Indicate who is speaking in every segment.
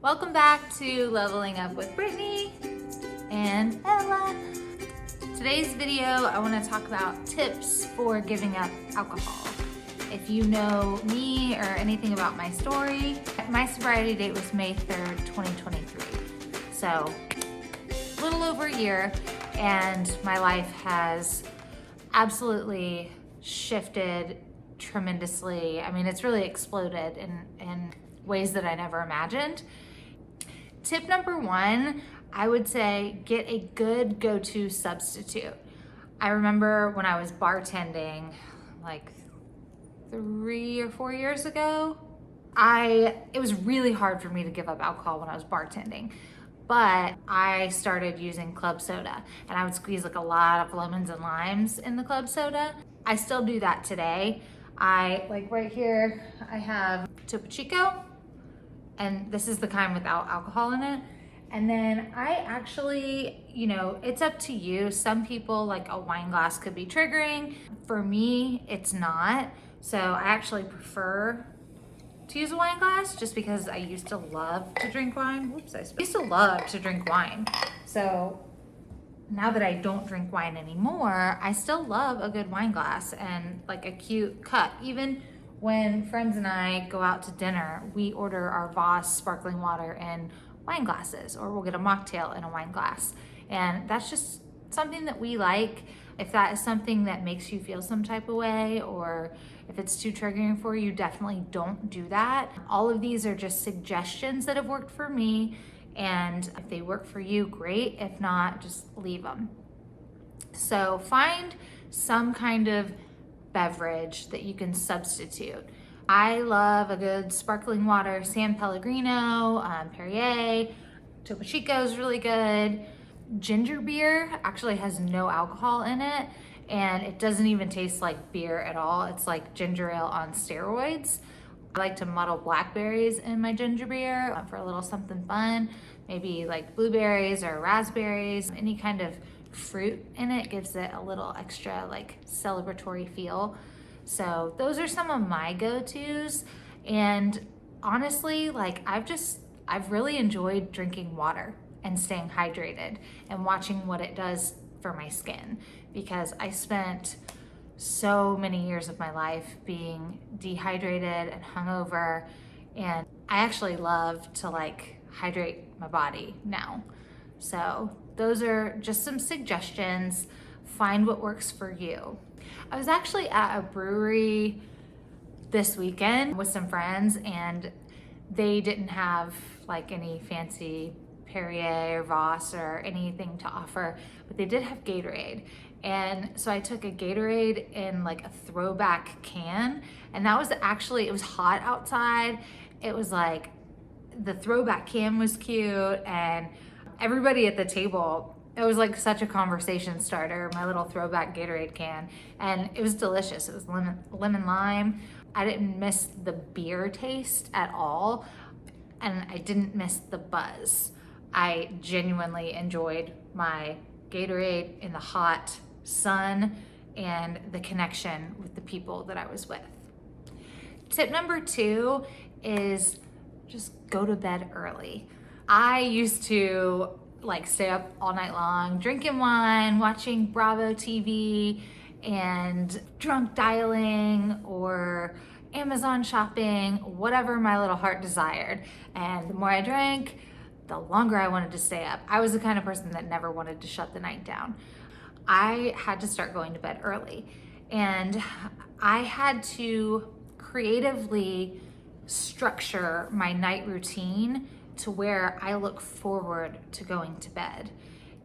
Speaker 1: Welcome back to Leveling Up with Brittany and Ella. Today's video, I want to talk about tips for giving up alcohol. If you know me or anything about my story, my sobriety date was May 3rd, 2023. So a little over a year, and my life has absolutely shifted tremendously. I mean, it's really exploded in ways that I never imagined. Tip number one, I would say get a good go-to substitute. I remember when I was bartending like 3 or 4 years ago, it was really hard for me to give up alcohol when I was bartending. But I started using club soda, and I would squeeze like a lot of lemons and limes in the club soda. I still do that today. Like right here, I have Topo Chico, and this is the kind without alcohol in it. And then I actually, it's up to you. Some people, like a wine glass could be triggering. For me, it's not. So I actually prefer to use a wine glass just because I used to love to drink wine. I used to love to drink wine. So now that I don't drink wine anymore, I still love a good wine glass and like a cute cup. Even when friends and I go out to dinner, we order our Voss sparkling water in wine glasses, or we'll get a mocktail in a wine glass. And that's just something that we like. If that is something that makes you feel some type of way, or if it's too triggering for you, definitely don't do that. All of these are just suggestions that have worked for me. And if they work for you, great. If not, just leave them. So find some kind of beverage that you can substitute. I love a good sparkling water, San Pellegrino, Perrier. Topo Chico is really good. Ginger beer actually has no alcohol in it, and it doesn't even taste like beer at all. It's like ginger ale on steroids. I like to muddle blackberries in my ginger beer for a little something fun. Maybe like blueberries or raspberries. Any kind of fruit in it gives it a little extra like celebratory feel. So those are some of my go-tos. And honestly, like I've really enjoyed drinking water and staying hydrated and watching what it does for my skin, because I spent so many years of my life being dehydrated and hungover, and I actually love to like hydrate my body now. So those are just some suggestions. Find what works for you. I was actually at a brewery this weekend with some friends, and they didn't have like any fancy Perrier or Voss or anything to offer, but they did have Gatorade. And so I took a Gatorade in like a throwback can, and that was actually, it was hot outside. It was like, the throwback can was cute, and everybody at the table, it was like such a conversation starter, my little throwback Gatorade can, and it was delicious. It was lemon lime. I didn't miss the beer taste at all, and I didn't miss the buzz. I genuinely enjoyed my Gatorade in the hot sun and the connection with the people that I was with. Tip number 2 is just go to bed early. I used to like stay up all night long, drinking wine, watching Bravo TV, and drunk dialing or Amazon shopping, whatever my little heart desired. And the more I drank, the longer I wanted to stay up. I was the kind of person that never wanted to shut the night down. I had to start going to bed early, and I had to creatively structure my night routine to where I look forward to going to bed.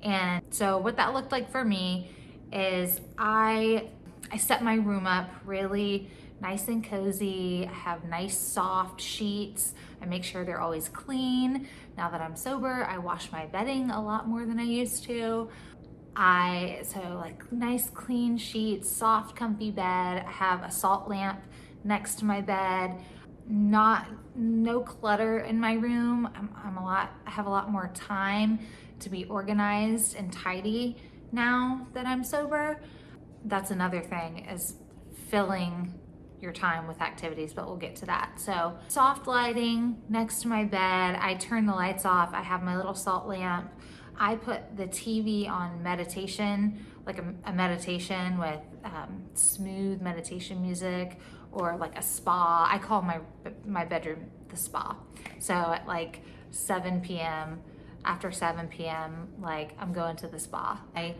Speaker 1: And so what that looked like for me is I set my room up really nice and cozy. I have nice soft sheets. I make sure they're always clean. Now that I'm sober, I wash my bedding a lot more than I used to. So like nice clean sheets, soft comfy bed. I have a salt lamp next to my bed. No clutter in my room. I have a lot more time to be organized and tidy now that I'm sober. That's another thing, is filling your time with activities, but we'll get to that. So soft lighting next to my bed. I turn the lights off. I have my little salt lamp. I put the TV on meditation, like a meditation with smooth meditation music, or like a spa. I call my bedroom the spa. So at like 7 p.m., after 7 p.m., like I'm going to the spa. I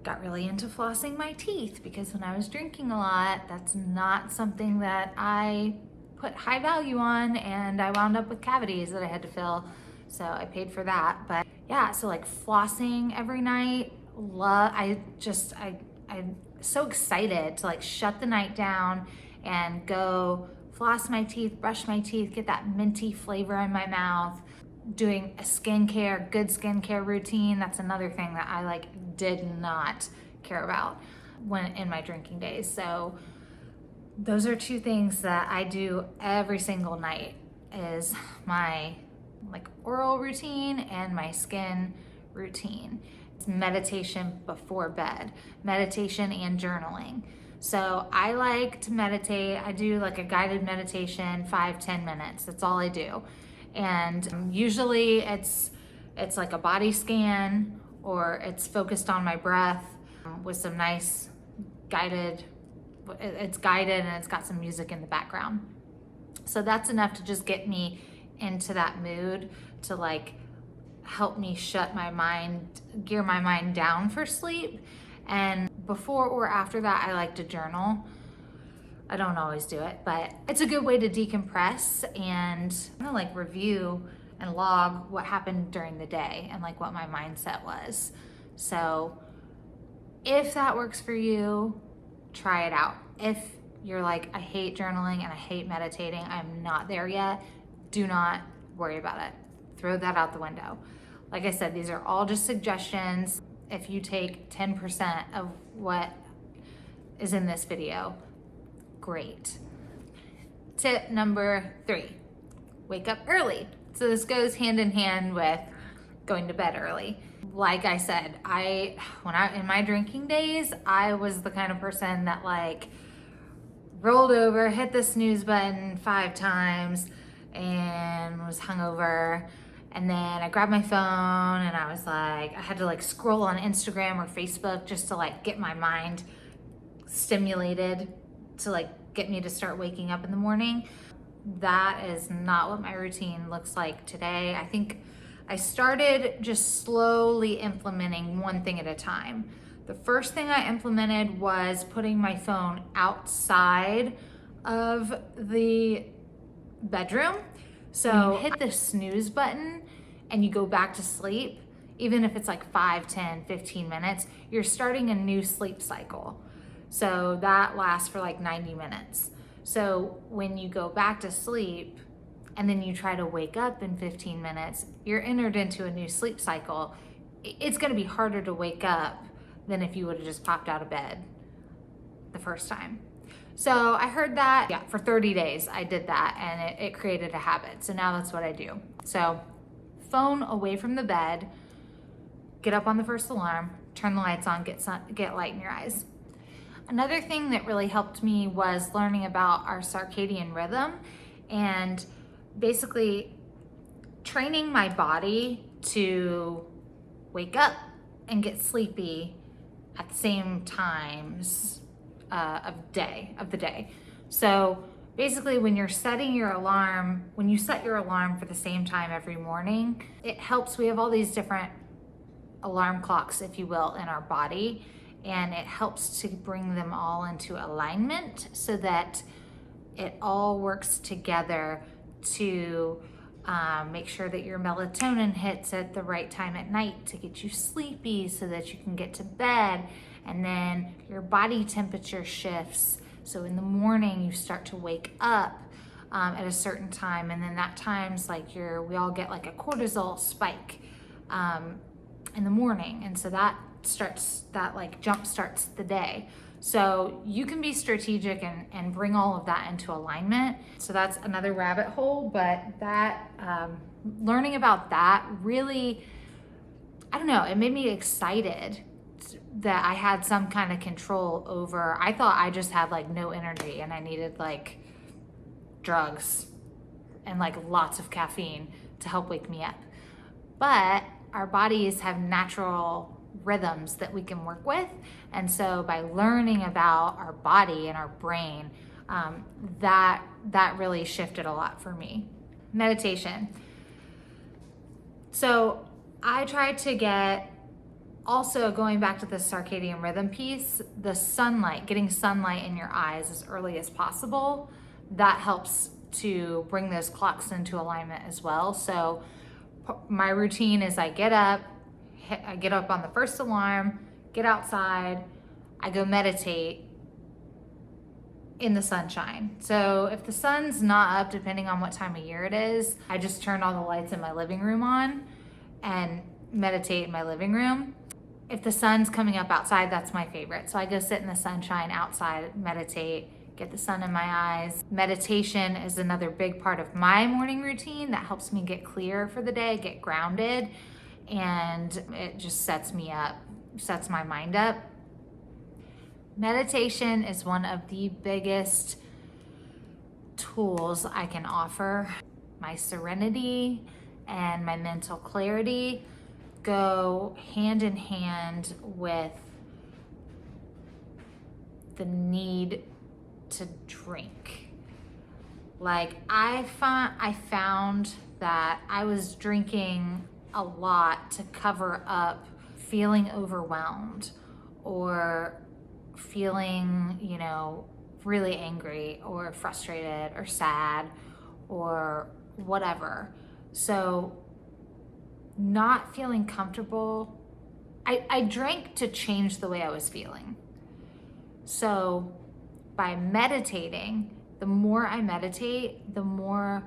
Speaker 1: got really into flossing my teeth because when I was drinking a lot, that's not something that I put high value on, and I wound up with cavities that I had to fill. So I paid for that. But yeah, so like flossing every night, I'm so excited to like shut the night down and go floss my teeth, brush my teeth, get that minty flavor in my mouth. Doing a good skincare routine. That's another thing that I like did not care about when in my drinking days. So those are two things that I do every single night, is my like oral routine and my skin routine. It's meditation before bed, meditation and journaling. So I like to meditate. I do like a guided meditation, 5-10 minutes. That's all I do. And usually it's like a body scan, or it's focused on my breath with some nice it's guided and it's got some music in the background. So that's enough to just get me into that mood to like help me gear my mind down for sleep. And before or after that, I like to journal. I don't always do it, but it's a good way to decompress and kind of like review and log what happened during the day and like what my mindset was. So if that works for you, try it out. If you're like, I hate journaling and I hate meditating, I'm not there yet, do not worry about it. Throw that out the window. Like I said, these are all just suggestions. If you take 10% of what is in this video, great. Tip number 3, wake up early. So this goes hand in hand with going to bed early. Like I said, in my drinking days, I was the kind of person that like rolled over, hit the snooze button 5 times and was hungover. And then I grabbed my phone and I was like, I had to like scroll on Instagram or Facebook just to like get my mind stimulated to like get me to start waking up in the morning. That is not what my routine looks like today. I think I started just slowly implementing one thing at a time. The first thing I implemented was putting my phone outside of the bedroom. So hit the snooze button and you go back to sleep, even if it's like 5, 10, 15 minutes, you're starting a new sleep cycle. So that lasts for like 90 minutes. So when you go back to sleep and then you try to wake up in 15 minutes, you're entered into a new sleep cycle. It's gonna be harder to wake up than if you would have just popped out of bed the first time. So I heard that, yeah, for 30 days I did that, and it created a habit. So now that's what I do. So phone away from the bed, get up on the first alarm, turn the lights on, get light in your eyes. Another thing that really helped me was learning about our circadian rhythm and basically training my body to wake up and get sleepy at the same times of the day. So basically when you set your alarm for the same time every morning, it helps. We have all these different alarm clocks, if you will, in our body, and it helps to bring them all into alignment so that it all works together to make sure that your melatonin hits at the right time at night to get you sleepy so that you can get to bed, and then your body temperature shifts. So in the morning you start to wake up at a certain time, and then that time's like we all get like a cortisol spike in the morning, and so that jump starts the day. So you can be strategic and bring all of that into alignment. So that's another rabbit hole, but that learning about that really, I don't know, it made me excited that I had some kind of control over. I thought I just had like no energy and I needed like drugs and like lots of caffeine to help wake me up. But our bodies have natural rhythms that we can work with. And so by learning about our body and our brain, that really shifted a lot for me. Meditation. So I tried to get, also going back to the circadian rhythm piece, the sunlight, getting sunlight in your eyes as early as possible, that helps to bring those clocks into alignment as well. So my routine is I get up on the first alarm, get outside, I go meditate in the sunshine. So if the sun's not up, depending on what time of year it is, I just turn all the lights in my living room on and meditate in my living room. If the sun's coming up outside, that's my favorite. So I go sit in the sunshine outside, meditate, get the sun in my eyes. Meditation is another big part of my morning routine that helps me get clear for the day, get grounded, and it just sets me up, sets my mind up. Meditation is one of the biggest tools I can offer. My serenity and my mental clarity go hand in hand with the need to drink. Like I found that I was drinking a lot to cover up feeling overwhelmed or feeling, really angry or frustrated or sad or whatever. So not feeling comfortable, I drank to change the way I was feeling. So by meditating, the more I meditate, the more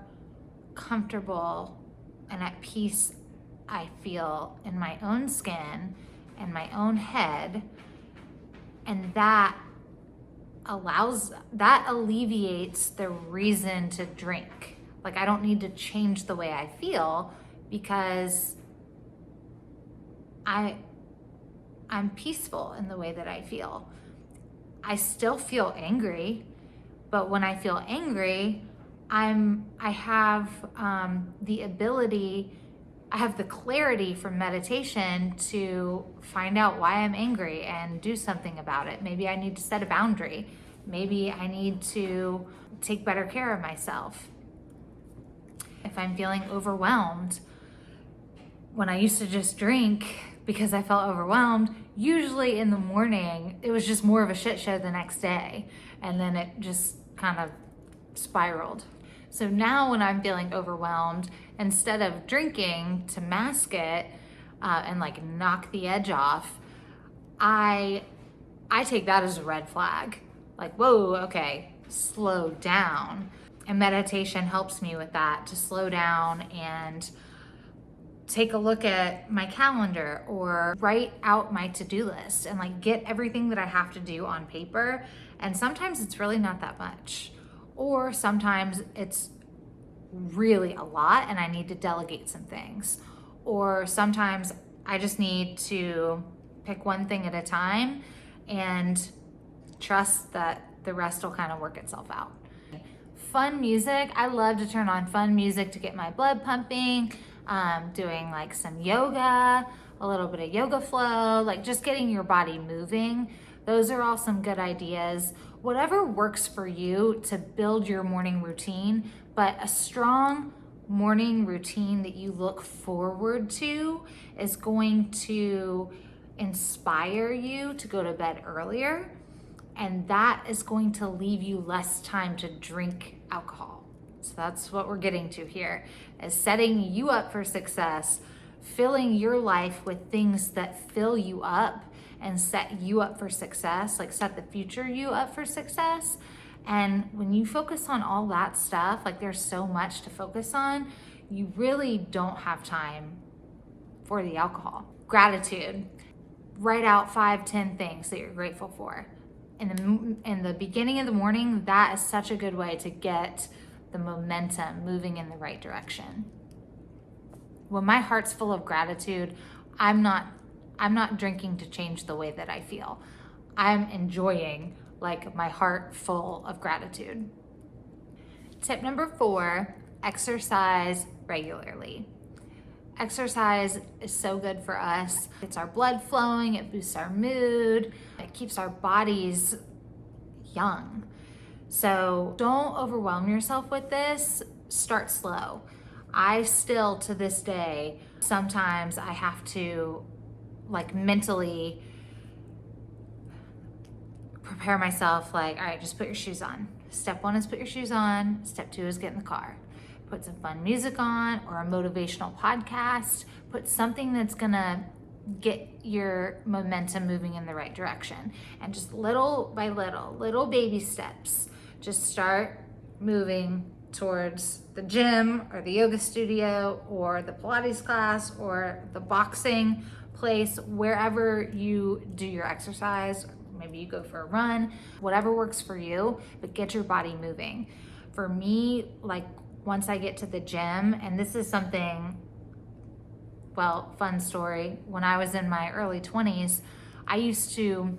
Speaker 1: comfortable and at peace I feel in my own skin and my own head. And that alleviates the reason to drink. Like I don't need to change the way I feel because I'm peaceful in the way that I feel. I still feel angry, but when I feel angry, I have the clarity from meditation to find out why I'm angry and do something about it. Maybe I need to set a boundary. Maybe I need to take better care of myself. If I'm feeling overwhelmed, when I used to just drink because I felt overwhelmed, usually in the morning, it was just more of a shit show the next day. And then it just kind of spiraled. So now when I'm feeling overwhelmed, instead of drinking to mask it and like knock the edge off, I take that as a red flag. Like, whoa, okay, slow down. And meditation helps me with that, to slow down and take a look at my calendar or write out my to-do list and like get everything that I have to do on paper. And sometimes it's really not that much. Or sometimes it's really a lot and I need to delegate some things. Or sometimes I just need to pick one thing at a time and trust that the rest will kind of work itself out. Fun music. I love to turn on fun music to get my blood pumping, doing like some yoga, a little bit of yoga flow, like just getting your body moving. Those are all some good ideas. Whatever works for you to build your morning routine, but a strong morning routine that you look forward to is going to inspire you to go to bed earlier. And that is going to leave you less time to drink alcohol. So that's what we're getting to here, is setting you up for success, filling your life with things that fill you up and set you up for success, like set the future you up for success. And when you focus on all that stuff, like there's so much to focus on, you really don't have time for the alcohol. Gratitude. Write out 5-10 things that you're grateful for. In the beginning of the morning, that is such a good way to get the momentum moving in the right direction. When my heart's full of gratitude, I'm not I'm not drinking to change the way that I feel. I'm enjoying like my heart full of gratitude. Tip number 4, exercise regularly. Exercise is so good for us. It's our blood flowing, it boosts our mood, it keeps our bodies young. So don't overwhelm yourself with this. Start slow. I still, to this day, sometimes I have to like mentally prepare myself like, all right, just put your shoes on. Step 1 is put your shoes on. Step 2 is get in the car. Put some fun music on or a motivational podcast. Put something that's gonna get your momentum moving in the right direction. And just little by little baby steps, just start moving towards the gym or the yoga studio or the Pilates class or the boxing place, wherever you do your exercise. Maybe you go for a run, whatever works for you, but get your body moving. For me, like once I get to the gym, and this is something, well, fun story. When I was in my early 20s, I used to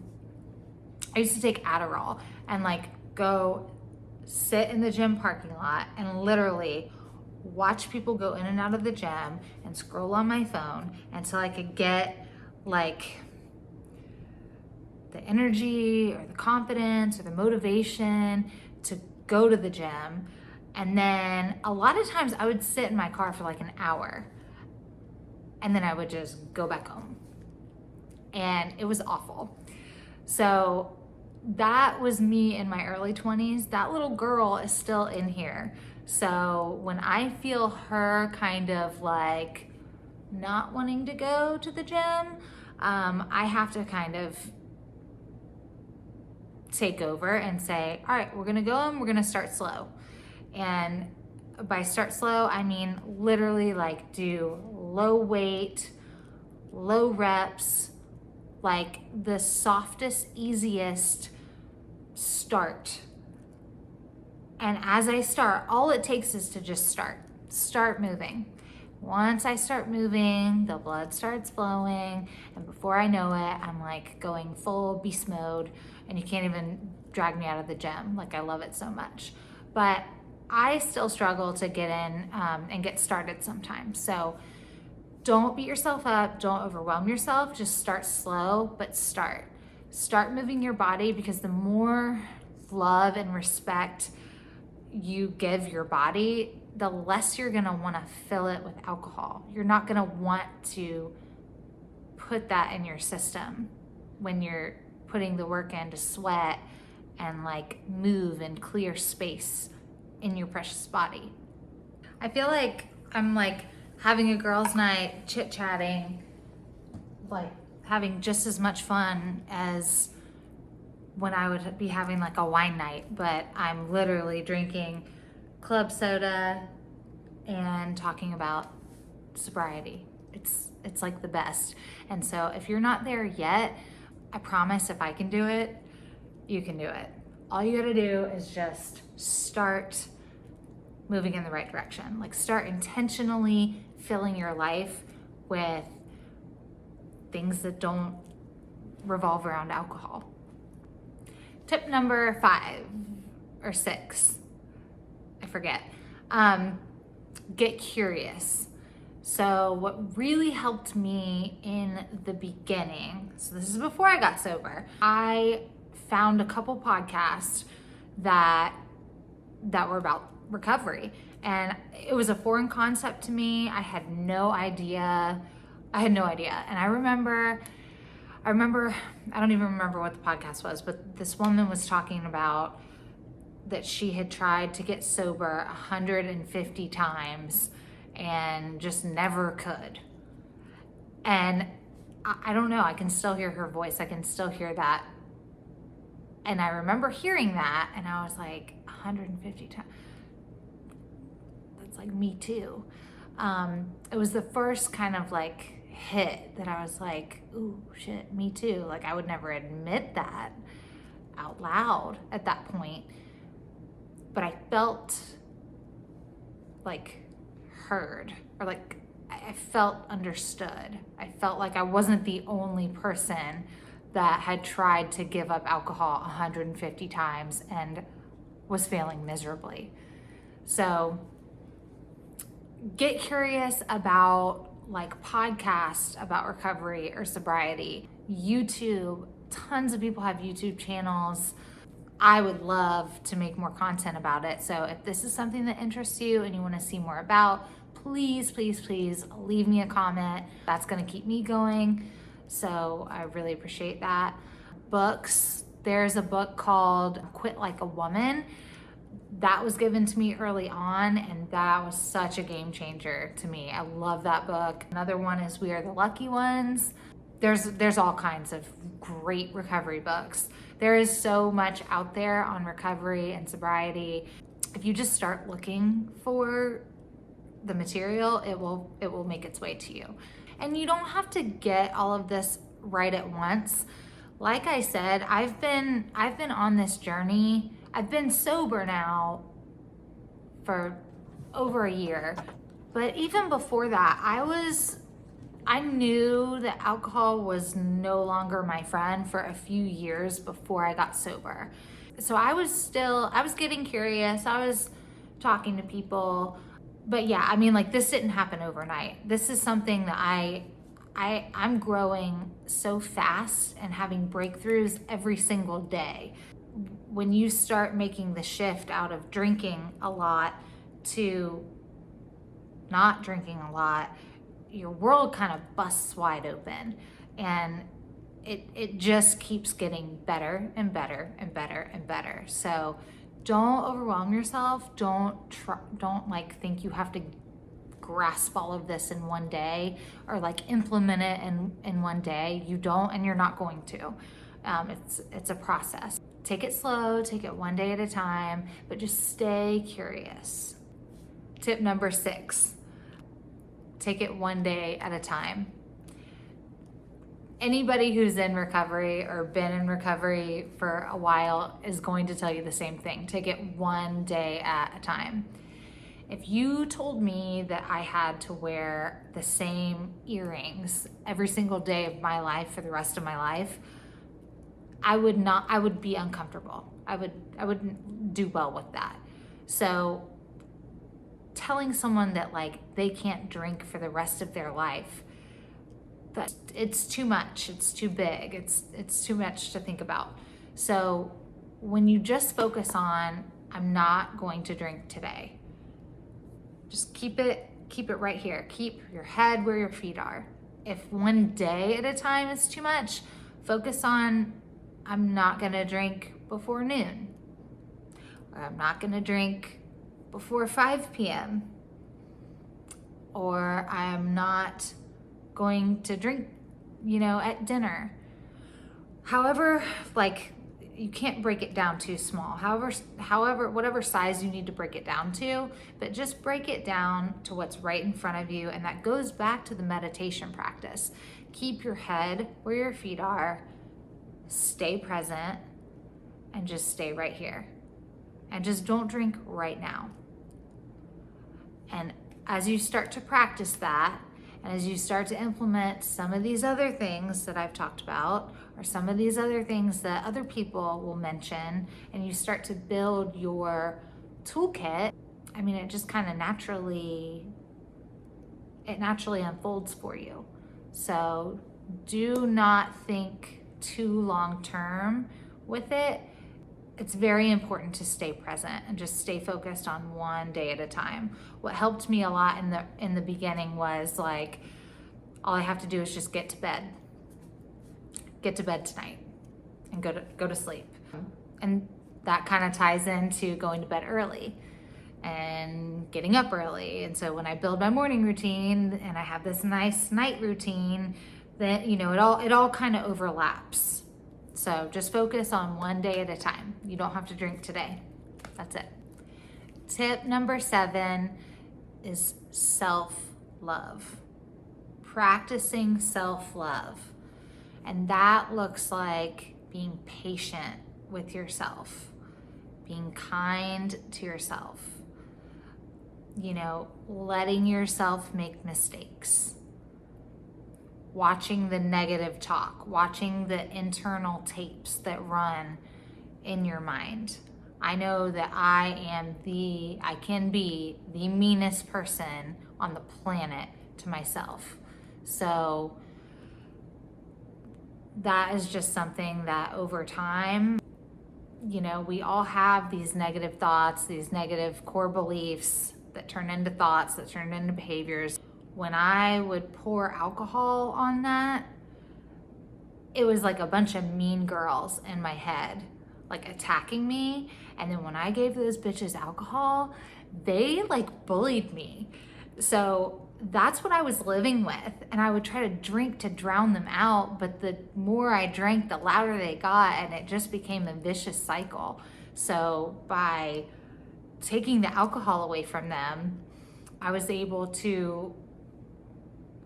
Speaker 1: take Adderall and like go sit in the gym parking lot and literally watch people go in and out of the gym and scroll on my phone until I could get like the energy or the confidence or the motivation to go to the gym. And then a lot of times I would sit in my car for like an hour and then I would just go back home. And it was awful. So that was me in my early 20s. That little girl is still in here. So when I feel her kind of like not wanting to go to the gym, I have to kind of take over and say, all right, we're gonna go and we're gonna start slow. And by start slow, I mean literally like do low weight, low reps, like the softest, easiest start. And as I start, all it takes is to just start moving. Once I start moving, the blood starts flowing, and before I know it, I'm like going full beast mode, and you can't even drag me out of the gym. Like, I love it so much. But I still struggle to get in and get started sometimes. So don't beat yourself up, don't overwhelm yourself, just start slow, but start. Start moving your body, because the more love and respect you give your body, the less you're gonna wanna fill it with alcohol. You're not gonna want to put that in your system when you're putting the work in to sweat and like move and clear space in your precious body. I feel like I'm like having a girls' night, chit-chatting, like having just as much fun as when I would be having like a wine night, but I'm literally drinking club soda and talking about sobriety. It's like the best. And so if you're not there yet, I promise if I can do it, you can do it. All you gotta do is just start moving in the right direction. Like, start intentionally filling your life with things that don't revolve around alcohol. Tip number 5 or 6, I forget. Get curious. So what really helped me in the beginning, so this is before I got sober, I found a couple podcasts that were about recovery. And it was a foreign concept to me. I had no idea. And I remember, I don't even remember what the podcast was, but this woman was talking about that she had tried to get sober 150 times and just never could. And I don't know, I can still hear her voice. I can still hear that. And I remember hearing that and I was like, 150 times. That's like me too. It was the first kind of like hit that I was like, ooh, shit, me too. Like, I would never admit that out loud at that point. But I felt like heard, or like I felt understood. I felt like I wasn't the only person that had tried to give up alcohol 150 times and was failing miserably. So get curious about like podcasts about recovery or sobriety. YouTube, tons of people have YouTube channels. I would love to make more content about it. So if this is something that interests you and you want to see more about, please, please, please leave me a comment. That's going to keep me going. So I really appreciate that. Books, there's a book called Quit Like a Woman. That was given to me early on, and that was such a game changer to me. I love that book. Another one is We Are the Lucky Ones. There's all kinds of great recovery books. There is so much out there on recovery and sobriety. If you just start looking for the material, it will make its way to you. And you don't have to get all of this right at once. Like I said, I've been on this journey. I've been sober now for over a year. But even before that, I knew that alcohol was no longer my friend for a few years before I got sober. So I was getting curious. I was talking to people. But yeah, I mean, like, this didn't happen overnight. This is something that I'm growing so fast and having breakthroughs every single day. When you start making the shift out of drinking a lot to not drinking a lot, your world kind of busts wide open, and it just keeps getting better and better and better and better. So don't overwhelm yourself. Don't like think you have to grasp all of this in one day or like implement it in one day. You don't, and you're not going to. It's a process. Take it slow, take it one day at a time, but just stay curious. Tip number 6, take it one day at a time. Anybody who's in recovery or been in recovery for a while is going to tell you the same thing. Take it one day at a time. If you told me that I had to wear the same earrings every single day of my life for the rest of my life, I would be uncomfortable. I wouldn't do well with that. So telling someone that like they can't drink for the rest of their life, but it's too much, it's too big, it's too much to think about. So when you just focus on, I'm not going to drink today, just keep it right here. Keep your head where your feet are. If one day at a time is too much, focus on, I'm not gonna drink before noon, or I'm not gonna drink before 5 p.m., or I'm not going to drink, at dinner. However, like, you can't break it down too small. However, whatever size you need to break it down to, but just break it down to what's right in front of you. And that goes back to the meditation practice. Keep your head where your feet are, stay present, and just stay right here. And just don't drink right now. And as you start to practice that, and as you start to implement some of these other things that I've talked about, or some of these other things that other people will mention, and you start to build your toolkit, I mean, it just kind of naturally unfolds for you. So do not think too long term with it. It's very important to stay present and just stay focused on one day at a time. What helped me a lot in the beginning was like, all I have to do is just get to bed tonight and go to sleep. And that kind of ties into going to bed early and getting up early. And so when I build my morning routine and I have this nice night routine, then it all kind of overlaps. So just focus on one day at a time. You don't have to drink today. That's it. Tip number 7 is self-love. Practicing self-love. And that looks like being patient with yourself, being kind to yourself. you know, letting yourself make mistakes, watching the negative talk, watching the internal tapes that run in your mind. I know that I can be the meanest person on the planet to myself. So that is just something that over time, you know, we all have these negative thoughts, these negative core beliefs that turn into thoughts, that turn into behaviors. When I would pour alcohol on that, it was like a bunch of mean girls in my head, like attacking me. And then when I gave those bitches alcohol, they like bullied me. So that's what I was living with. And I would try to drink to drown them out. But the more I drank, the louder they got. And it just became a vicious cycle. So by taking the alcohol away from them, I was able to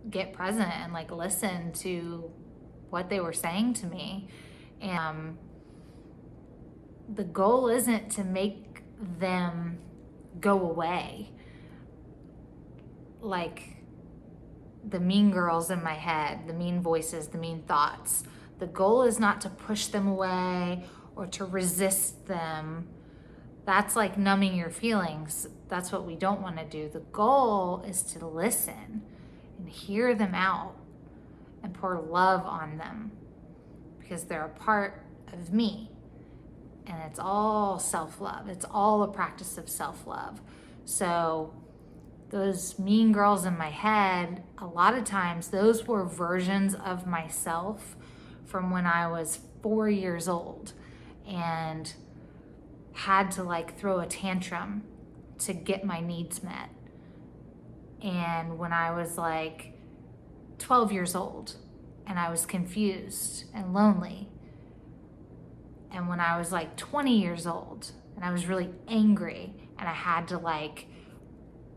Speaker 1: get present and like listen to what they were saying to me. And the goal isn't to make them go away like the mean girls in my head, the mean voices, the mean thoughts. The goal is not to push them away or to resist them. That's like numbing your feelings. That's what we don't want to do. The goal is to listen and hear them out and pour love on them because they're a part of me. And it's all self-love. It's all a practice of self-love. So those mean girls in my head, a lot of times those were versions of myself from when I was 4 years old and had to like throw a tantrum to get my needs met. And when I was like 12 years old and I was confused and lonely. And when I was like 20 years old and I was really angry and I had to like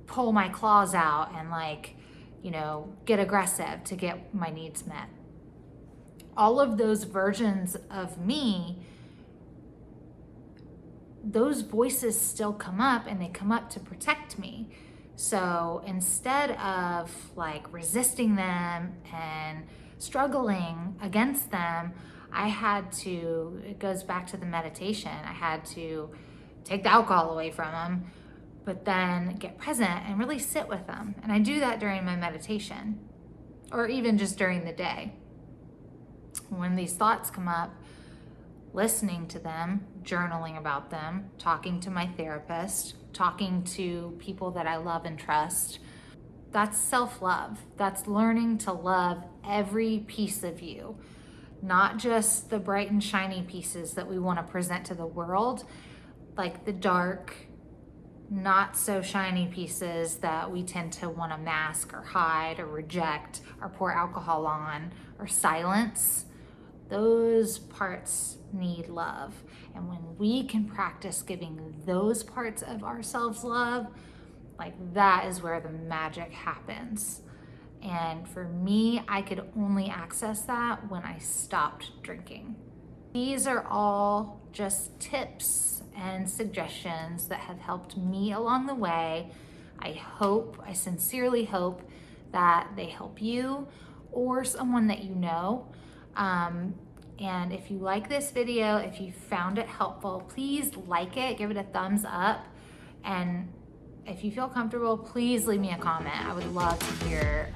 Speaker 1: pull my claws out and like, you know, get aggressive to get my needs met. All of those versions of me, those voices still come up and they come up to protect me. So instead of like resisting them and struggling against them, I had to, it goes back to the meditation, I had to take the alcohol away from them, but then get present and really sit with them. And I do that during my meditation or even just during the day. When these thoughts come up, listening to them, journaling about them, talking to my therapist, talking to people that I love and trust. That's self-love. That's learning to love every piece of you, not just the bright and shiny pieces that we want to present to the world, like the dark, not so shiny pieces that we tend to want to mask or hide or reject or pour alcohol on or silence. Those parts need love. And when we can practice giving those parts of ourselves love, like that is where the magic happens. And for me, I could only access that when I stopped drinking. These are all just tips and suggestions that have helped me along the way. I sincerely hope that they help you or someone that you know. And if you like this video, if you found it helpful, please like it, give it a thumbs up. And if you feel comfortable, please leave me a comment. I would love to hear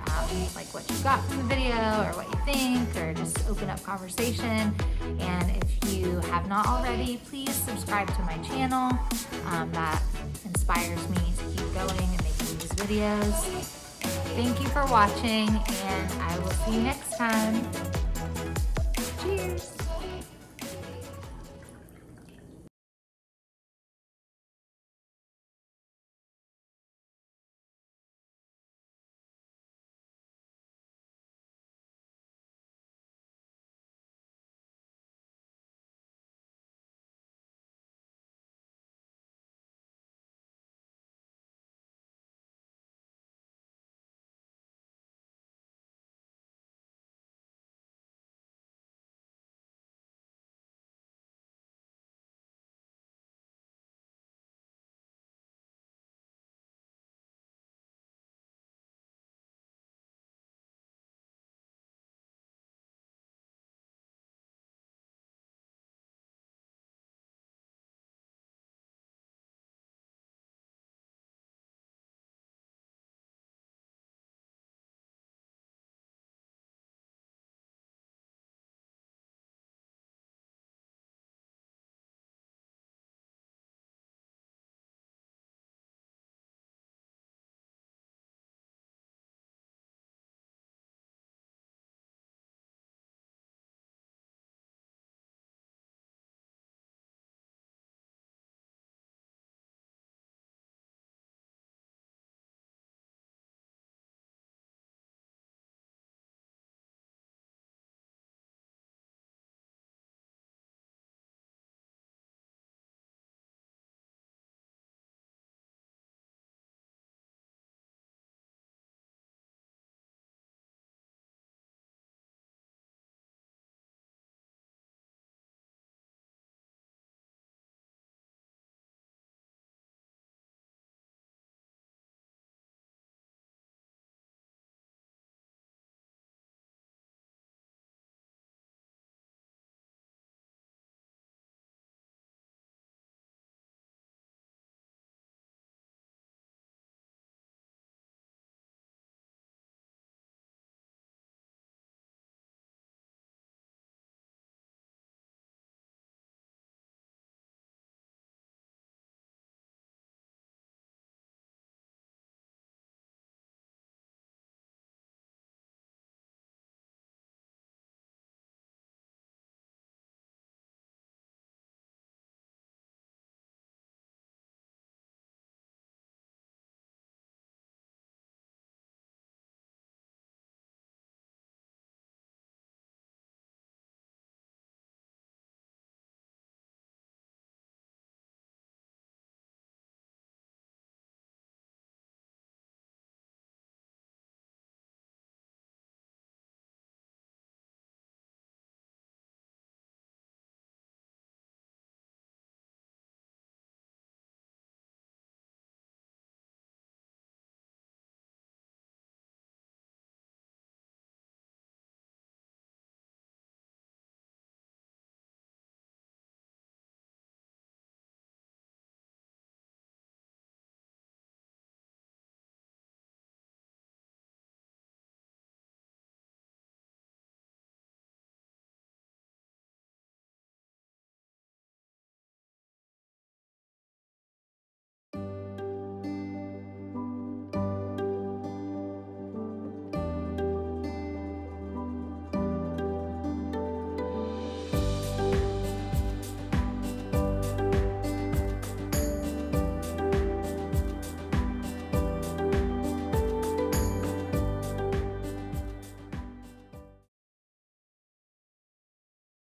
Speaker 1: like what you got from the video or what you think, or just open up conversation. And if you have not already, please subscribe to my channel. That inspires me to keep going and making these videos. Thank you for watching, and I will see you next time. Cheers.